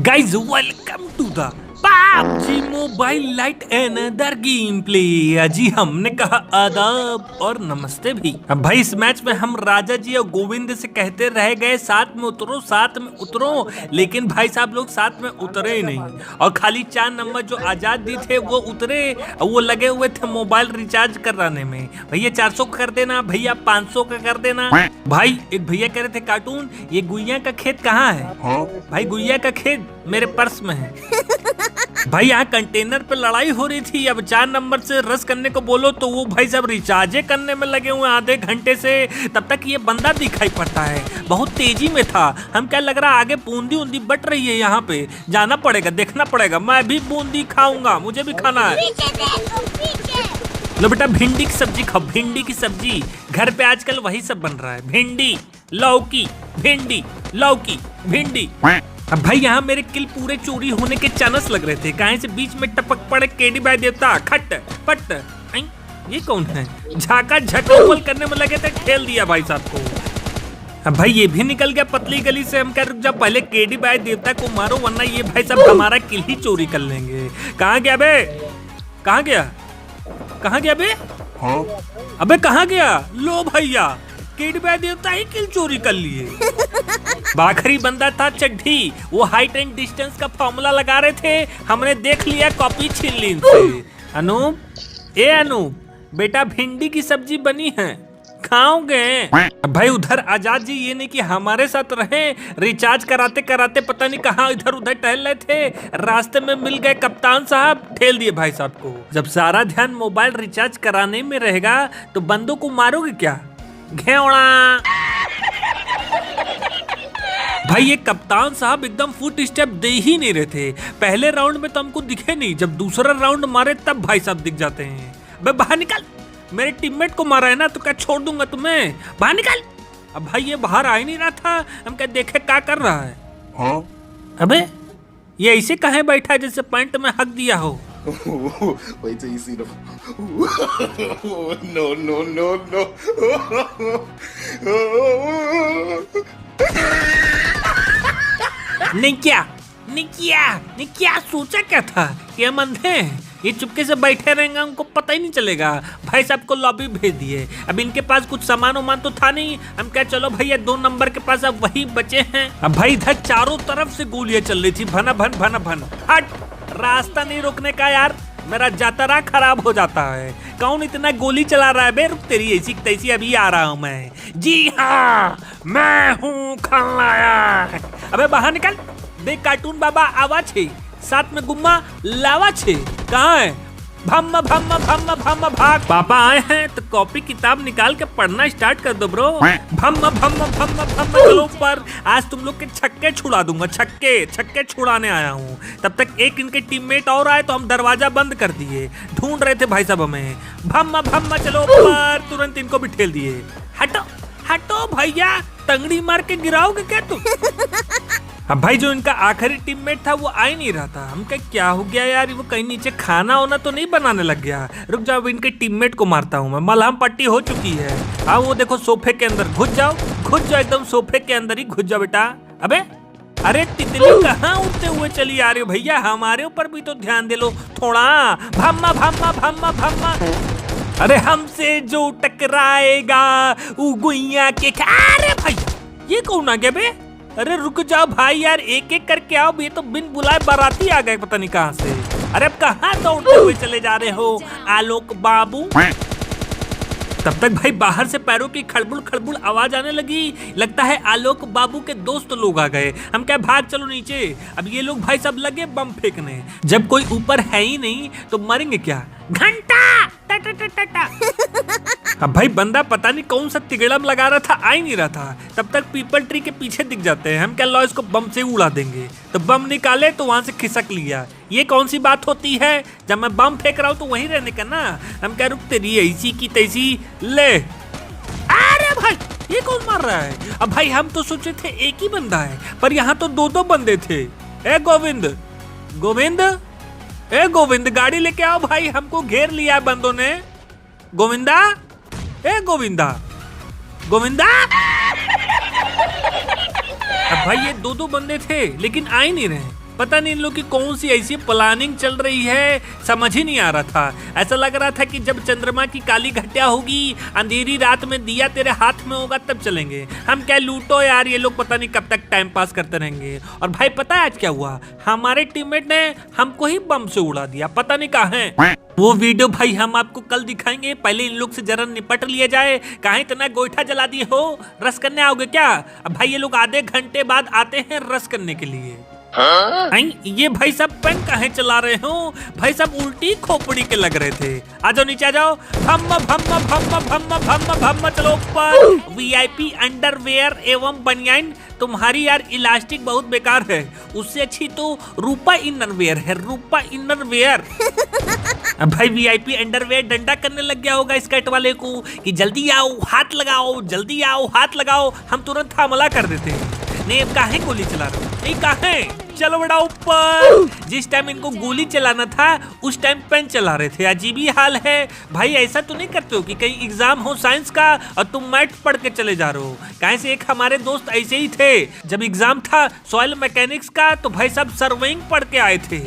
Guys, welcome to the PUBG mobile lite another game play. जी हमने कहा आदाब और नमस्ते भी। अब भाई इस मैच में हम राजा जी और गोविंद से कहते रह गए साथ में उतरो, लेकिन भाई साहब लोग साथ में उतरे ही नहीं और खाली 4 नंबर जो आजाद दी थे वो उतरे और वो लगे हुए थे मोबाइल रिचार्ज कराने में। भैया 400 का कर देना, भैया 500 का कर देना। भाई एक भैया कह रहे थे कार्टून ये गुइया का खेत कहाँ है? भाई गुइया का खेत मेरे पर्स में है। भाई यहाँ कंटेनर पे लड़ाई हो रही थी, अब 4 नंबर से रस करने को बोलो तो वो भाई सब रिचार्जे करने में लगे हुए आधे घंटे से। तब तक ये बंदा दिखाई पड़ता है, बहुत तेजी में था। हम क्या लग रहा आगे बूंदी उंदी बट रही है, यहाँ पे जाना पड़ेगा, देखना पड़ेगा। मैं भी बूंदी खाऊंगा, मुझे भी खाना है। लो बेटा भिंडी की सब्जी खाओ, भिंडी की सब्जी। घर पे आजकल वही सब बन रहा है, भिंडी लौकी भिंडी लौकी भिंडी। अब भाई यहाँ मेरे किल पूरे चोरी होने के चांस लग रहे थे, कहीं से बीच में टपक पड़े केडी भाई देवता खट पट। ये कौन है? झाका झटोपल करने में लगे थे, खेल दिया भाई साहब को। अब भाई ये भी निकल गया पतली गली से। हम कह रुक जा, पहले केडी भाई देवता को मारो वरना ये भाई साहब हमारा किल ही चोरी कर लेंगे। कहाँ गया बे? कहाँ गया? कहाँ गया बे? अबे कहाँ गया? लो भैया केडी भाई देवता ही किल चोरी कर लिए। आखिरी बंदा था चड्ढी, वो हाइट एंड डिस्टेंस का फॉर्मूला लगा रहे थे, हमने देख लिया, कॉपी छीन ली इनसे। अनूप बेटा भिंडी की सब्जी बनी है, खाओगे? भाई उधर आजाद जी ये नहीं कि हमारे साथ रहे, रिचार्ज कराते कराते पता नहीं कहाँ इधर उधर टहल रहे थे, रास्ते में मिल गए कप्तान साहब, ठेल दिए भाई साहब को। जब सारा ध्यान मोबाइल रिचार्ज कराने में रहेगा तो बंदों को मारोगे क्या? घेवड़ा। भाई ये कप्तान साहब एकदम फुट स्टेप दे ही नहीं रहे थे। पहले राउंड में तो हमको दिखे नहीं, जब दूसरा राउंड मारे तब भाई साहब दिख जाते हैं। बे बाहर निकल, मेरे टीममेट को मारा है ना तो क्या छोड़ दूंगा तुम्हें, बाहर निकल। अब भाई ये बाहर आ ही नहीं रहा था, हम क्या देखे क्या कर रहा है। अबे ये ऐसे कहाँ बैठा है जैसे पैंट में हक दिया हो। Wait till you see them. No. नहीं क्या सोचा क्या था कि हम अंधे हैं, ये चुपके से बैठे रहेंगे, हमको पता ही नहीं चलेगा। भाई साहब को लॉबी भेज दिए। अब इनके पास कुछ सामान उमान तो था नहीं, हम क्या चलो भैया 2 नंबर के पास अब वही बचे हैं। अब भाई इधर चारों तरफ से गोलियां चल रही थी, भना भन। हट, रास्ता नहीं रोकने का यार, मेरा जातरा खराब हो जाता है। कौन इतना गोली चला रहा है बे? रुक तेरी ऐसी तैसी अभी आ रहा हूँ मैं। जी हाँ मैं हूँ खलनायक। अबे बाहर निकल, देख कार्टून बाबा आवाज है, साथ में गुम्मा लावा छे। कहाँ है? भम्म भाग। पापा आए हैं तो कॉपी किताब निकाल के पढ़ना स्टार्ट कर दो ब्रो। भम्म चलो ऊपर, आज तुम लोग के छक्के छुड़ा दूंगा, छक्के छुड़ाने आया हूँ। तब तक एक इनके टीममेट और आए तो हम दरवाजा बंद कर दिए, ढूंढ रहे थे भाई साहब हमें। भम्म चलो ऊपर, तुरंत इनको भी ठेल दिए। हटो भैया, टंगड़ी मार के गिराओगे क्या तुम? अब भाई जो इनका आखिरी टीममेट था वो आ ही नहीं रहा था। हम क्या हो गया यार, वो कहीं नीचे खाना होना तो नहीं बनाने लग गया। रुक जाओ, इनके टीममेट को मारता हूँ मैं। मलहम पट्टी हो चुकी है। हाँ वो देखो सोफे के अंदर घुस जाओ, एकदम सोफे के अंदर ही घुस जाओ बेटा। अबे अरे तितली कहाँ उड़ते हुए चली आ रही हो भैया, हमारे ऊपर भी तो ध्यान दे लो थोड़ा। भम्मा अरे हमसे जो टकराएगा वो गुइया के। अरे भैया ये कौन आ गया बे? अरे रुक जाओ भाई यार, एक एक करके आओ, ये तो बिन बुलाए बाराती आ गए पता नहीं कहाँ से। अरे अब कहाँ दौड़ते हुए चले जा रहे हो आलोक बाबू? तब तक भाई बाहर से पैरों की खड़बुड़ आवाज आने लगी, लगता है आलोक बाबू के दोस्त लोग आ गए। हम क्या भाग चलो नीचे। अब ये लोग भाई सब लगे बम फेंकने, जब कोई ऊपर है ही नहीं तो मरेंगे क्या? घंटा टा। अब भाई बंदा पता नहीं कौन सा तिगड़म लगा रहा था, आ ही नहीं रहा था। तब तक पीपल ट्री के पीछे दिख जाते हैं। हम क्या लो इसको बम से उड़ा देंगे, तो बम निकाले तो वहां से खिसक लिया। ये कौन सी बात होती है, जब मैं बम फेंक रहा हूँ तो वहीं रहने का ना। हम क्या रुक तेरी ऐसी की तैसी ले। अरे भाई ये कौन मार रहा है? अब भाई हम तो सोचे थे एक ही बंदा है, पर यहाँ तो 2 बंदे थे। ए गोविंद गाड़ी लेके आओ भाई, हमको घेर लिया है बंदों ने। गोविंदा अब भाई ये 2 बंदे थे लेकिन आ ही नहीं रहे। पता नहीं इन लोग की कौन सी ऐसी प्लानिंग चल रही है, समझ ही नहीं आ रहा था। ऐसा लग रहा था कि जब चंद्रमा की काली घटिया होगी, अंधेरी रात में दिया तेरे हाथ में होगा तब चलेंगे। हम क्या लूटो यार, ये लोग पता नहीं कब तक टाइम पास करते रहेंगे। और भाई पता है आज क्या हुआ, हमारे टीममेट ने हमको ही बम से उड़ा दिया, पता नहीं कहाँ है। वो वीडियो भाई हम आपको कल दिखाएंगे, पहले इन लोग से जरा निपट लिया जाए। कहीं इतना गोईठा जला दिए हो, रस करने आओगे क्या? अब भाई ये लोग आधे घंटे बाद आते हैं रस करने के लिए। ये भाई सब पेन काहे चला रहे हो भाई, सब उल्टी खोपड़ी के लग रहे थे। आ जाओ नीचे आ जाओ। भम्म भम्म भम्म भम्म भम्म भम्म चलो ऊपर। वीआईपी अंडरवेयर एवं बनियान। तुम्हारी यार इलास्टिक बहुत बेकार है, उससे अच्छी तो रूपा इनरवेयर है, रूपा इनरवेयर। अब भाई वीआईपी अंडरवेयर डंडा करने लग गया होगा स्कर्ट वाले को कि जल्दी आओ हाथ लगाओ, जल्दी आओ हाथ लगाओ। हम तुरंत हमला कर देते हैं। नहीं काहे गोली चला रहे हो, नहीं काहे, चलो बड़ा ऊपर। जिस टाइम इनको गोली चलाना था उस टाइम पेन चला रहे थे। अजीब ही हाल है भाई। ऐसा तो नहीं करते हो कि कहीं एग्जाम हो साइंस का और तुम मैथ पढ़ के चले जा रहे हो। कहीं से एक हमारे दोस्त ऐसे ही थे, जब एग्जाम था सॉइल मैकेनिक्स का तो भाई सब सर्वेइंग पढ़ के आए थे।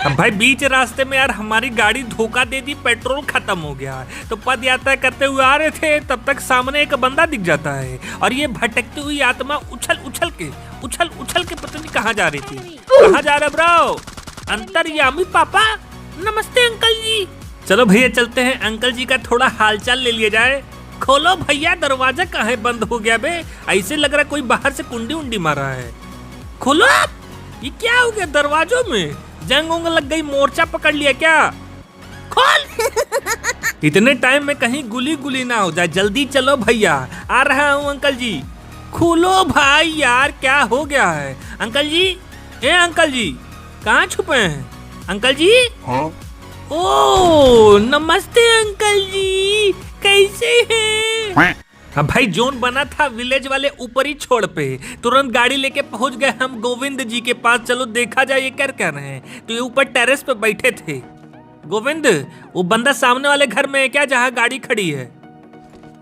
अब भाई बीच रास्ते में यार हमारी गाड़ी धोखा दे दी, पेट्रोल खत्म हो गया। तो पद यात्रा करते हुए आ रहे थे, तब तक सामने एक बंदा दिख जाता है और ये भटकती हुई आत्मा उछल उछल के पता नहीं कहाँ जा रही थी। कहाँ जा रहे ब्रो? अंतर्यामी पापा, नमस्ते अंकल जी। चलो भैया चलते हैं, अंकल जी का थोड़ा हालचाल ले लिया जाए। खोलो भैया, दरवाजा काहे बंद हो गया बे? ऐसे लग रहा कोई बाहर से कुंडी उंडी मारा है। खोलो आप। ये क्या हो गया दरवाजों में? जंग उंग लग गई, मोर्चा पकड़ लिया क्या? खोल। इतने टाइम में कहीं गुली गुली ना हो जाए, जल्दी चलो भैया, आ रहा हूँ अंकल जी। खोलो भाई यार, क्या हो गया है? अंकल जी, ए अंकल जी, कहाँ छुपे हैं अंकल जी? हाँ? ओ नमस्ते अंकल जी, कैसे हैं? अब भाई जोन बना था विलेज वाले ऊपरी छोड़ पे, तुरंत गाड़ी लेके पहुंच गए हम गोविंद जी के पास। चलो देखा जाए ये क्या कह रहे हैं। तो ये ऊपर टेरेस पे बैठे थे। गोविंद, वो बंदा सामने वाले घर में है क्या जहाँ गाड़ी खड़ी है?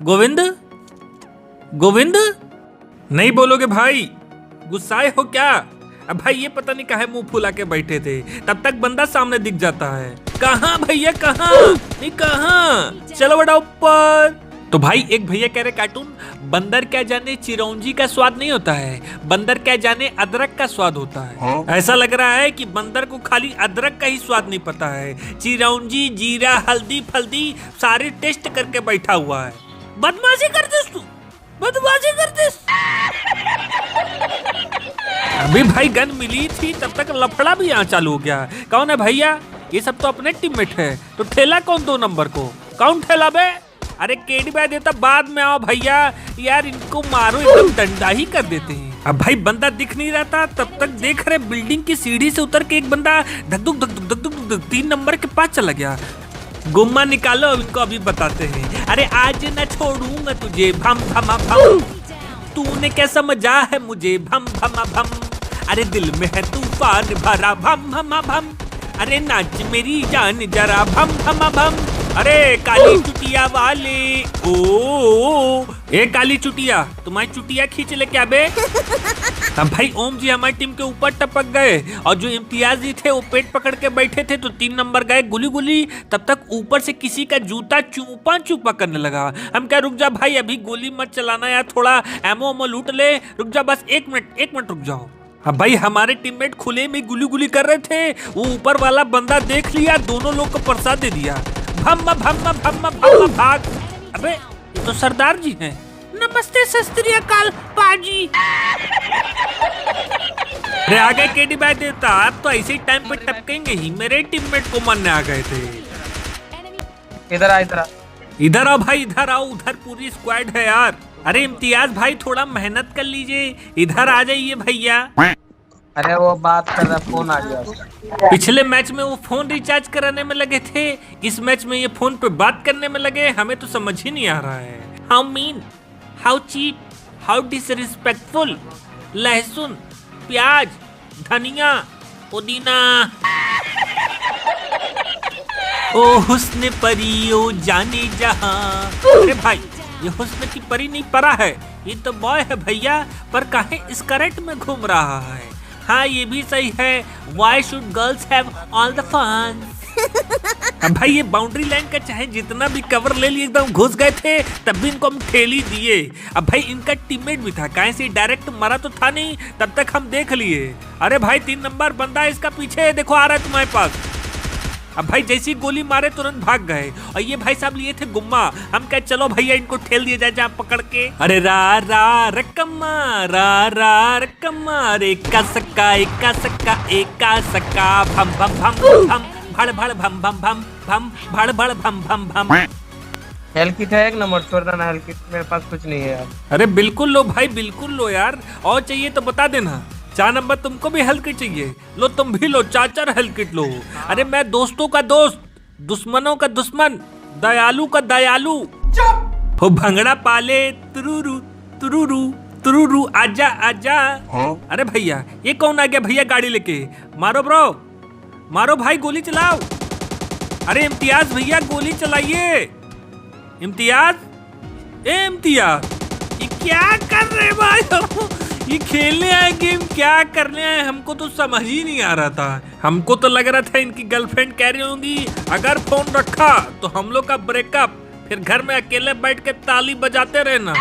गोविंद, गोविंद, नहीं बोलोगे भाई? गुस्साए हो क्या? अब भाई ये पता नहीं काहे मुंह फुला के बैठे थे, तब तक बंदा सामने दिख जाता है। कहाँ भैया कहाँ? नहीं कहाँ? चलो बड़ा ऊपर। तो भाई एक भैया कह रहे कार्टून, बंदर क्या जाने चिरौंजी का स्वाद नहीं होता है, बंदर क्या जाने अदरक का स्वाद होता है। हाँ? ऐसा लग रहा है कि बंदर को खाली अदरक का ही स्वाद नहीं पता है, चिरौंजी जीरा हल्दी फल्दी सारे टेस्ट करके बैठा हुआ है। बदमाशी करते तू, बदमाशी करते। अभी भाई गन मिली थी तब तक लफड़ा भी यहाँ चालू हो गया। कौन है भैया? ये सब तो अपने टीममेट है। तो ठेला कौन 2 नंबर को? कौन ठेला बे? अरे केडी भाई देता, बाद में आओ भैया। यार इनको मारो, एकदम डंडा ही कर देते हैं। अब भाई बंदा दिख नहीं रहा था, तब तक देख रहे बिल्डिंग की सीढ़ी से उतर के एक बंदा धक धक 3 नंबर के पास चला गया। गुम्मा निकालो, इनको अभी बताते हैं। अरे आज न छोड़ूंगा तुझे, भम भम भम, तूने क्या समझा है मुझे, भम भम भम। अरे दिल में है तूफान भरा, भम भम भम। अरे नाच मेरी जान जरा, भम भम भम। अरे काली चुटिया वाले, ओ ए काली चुटिया, तुम्हारी चुटिया खींच ले क्या बे? अब भाई ओम जी हमारी टीम के ऊपर टपक गए और जो इम्तियाज जी थे वो पेट पकड़ के बैठे थे, तो 3 नंबर गए गुली गुली। तब तक ऊपर से किसी का जूता चूपा चूपा करने लगा। हम क्या, रुक जा भाई, अभी गोली मत चलाना यार, थोड़ा एमो ओमो लूट ले, रुक जा बस 1 मिनट रुक जाओ। अब भाई हमारे टीममेट खुले में गुली गुली कर रहे थे, वो ऊपर वाला बंदा देख लिया, दोनों लोग को प्रसाद दे दिया। भम्म भम्म भम्म भम्म भाग। अबे ये तो सरदार जी हैं। नमस्ते सस्त्री अकाल पाजी। अरे आ गए केडी भाई देवता, आप तो ऐसे ही टाइम पे टपकेंगे ही, मेरे टीममेट को मारने आ गए थे। इधर आ, इधर आ, इधर आओ भाई, इधर आओ, उधर पूरी स्क्वाड है यार। अरे इम्तियाज भाई थोड़ा मेहनत कर लीजिए, इधर आ जाइए भैया। अरे वो बात कर रहा, फोन आ गया। पिछले मैच में वो फोन रिचार्ज कराने में लगे थे, इस मैच में ये फोन पे बात करने में लगे। हमें तो समझ ही नहीं आ रहा है। How mean, how cheap, how disrespectful. लहसुन, प्याज, धनिया, पुदीना। ओ हुस्न परी ओ जाने जहां। अरे भाई ये हुस्न की परी नहीं, परा है। ये तो बॉय है भैया, पर काहे स्कर्ट में घूम रहा है। हाँ ये भी सही है, why should girls have all the fun. अब भाई ये बाउंड्री लाइन का चाहे जितना भी कवर ले लिए, एकदम घुस गए थे, तब भी इनको हम ठेली दिए। अब भाई इनका टीममेट भी था, कहीं से डायरेक्ट मरा तो था नहीं, तब तक हम देख लिए। अरे भाई 3 नंबर बंदा है इसका पीछे, देखो आ रहा है तुम्हारे पास। अब भाई जैसी गोली मारे तुरंत भाग गए। और ये भाई साहब लिए थे गुम्मा, हम कहे चलो भैया इनको ठेल दिया जाए जहाँ पकड़ के। अरे रा रा रकम्मा, रा रा रकम्मा, एका सक्का एका सक्का एका सक्का, भम भम भम भम भड़ भड़ भम भम भम भम भड़ भड़ भम भम भम। हेल्थ किट है 1 नंबर, छोड़ना ना हेल्थ किट, मेरे पास कुछ नहीं है यार। अरे बिल्कुल लो भाई, बिल्कुल लो यार, और चाहिए तो बता देना। 4 नंबर तुमको भी हेल्थ किट चाहिए, लो तुम भी लो, 4 हेल्थ किट लो। अरे मैं दोस्तों का दोस्त, दुश्मनों का दुश्मन, दयालु का दयालु। हो भंगड़ा पाले तुरुरु तुरुरु तुरुरु, आजा आजा। अरे भैया ये कौन आ गया भैया गाड़ी लेके? मारो ब्रो, मारो भाई, गोली चलाओ। अरे इम्तियाज भैया गोली चलाइए। इम्तियाज, ए इम्तियाज, ये क्या कर रहे भाई? ये खेलने आए गेम, क्या करने आए? हमको तो समझ ही नहीं आ रहा था। हमको तो लग रहा था इनकी गर्लफ्रेंड कह रही होंगी अगर फोन रखा तो हम लोग का ब्रेकअप, फिर घर में अकेले बैठ के ताली बजाते रहना।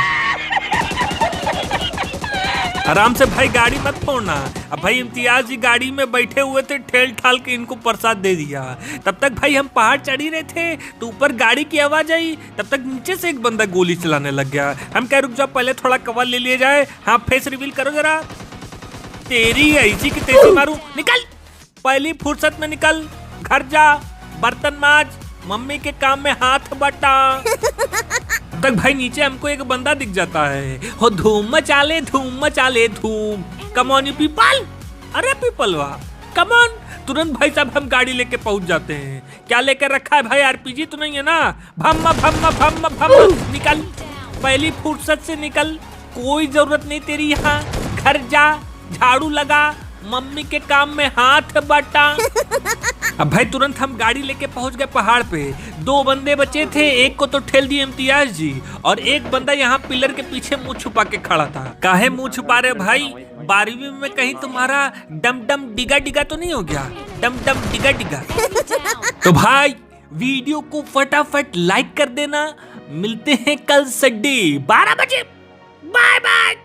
आराम से भाई गाड़ी मत फोड़ना। अब भाई इम्तियाज जी गाड़ी में बैठे हुए थे, ठेल ठाल के इनको प्रसाद दे दिया। तब तक भाई हम पहाड़ चढ़ ही रहे थे तो ऊपर गाड़ी की आवाज आई, तब तक नीचे से एक बंदा गोली चलाने लग गया। हम कह रुक जाओ, पहले थोड़ा कवर ले लिया जाए। हाँ फेस रिवील करो जरा। तेरी ऐसी की तेजी मारूं, निकल पहली फुर्सत में निकल, घर जा, बर्तन मांज, मम्मी के काम में हाथ बटा। तक भाई नीचे हमको एक बंदा दिख जाता है, हो धूम मचाले धूम, कम ऑन यू पीपल। अरे पीपल वाह, कम ऑन। तुरंत भाई साहब हम गाड़ी लेके पहुंच जाते हैं। क्या लेकर रखा है भाई? आरपीजी तो नहीं है ना? भम्मा भम्मा भम्मा भम्मा, निकल पहली फुर्सत से निकल, कोई जरूरत नहीं तेरी यहाँ। घर जा, झाड़ू लगा, मम्मी के काम में हाथ बटा। अब भाई तुरंत हम गाड़ी लेके पहुंच गए पहाड़ पे। 2 बंदे बचे थे, एक को तो ठेल दिए इम्तियाज जी, और एक बंदा यहाँ पिलर के पीछे मुंह छुपा के खड़ा था। काहे मुंह छुपा रहे भाई? 12वीं में कहीं तुम्हारा डम डम डिगा डिगा तो नहीं हो गया? डम डम डिगा डिगा। तो भाई वीडियो को फटाफट लाइक कर देना। मिलते हैं कल संडे 12 बजे। Bye bye.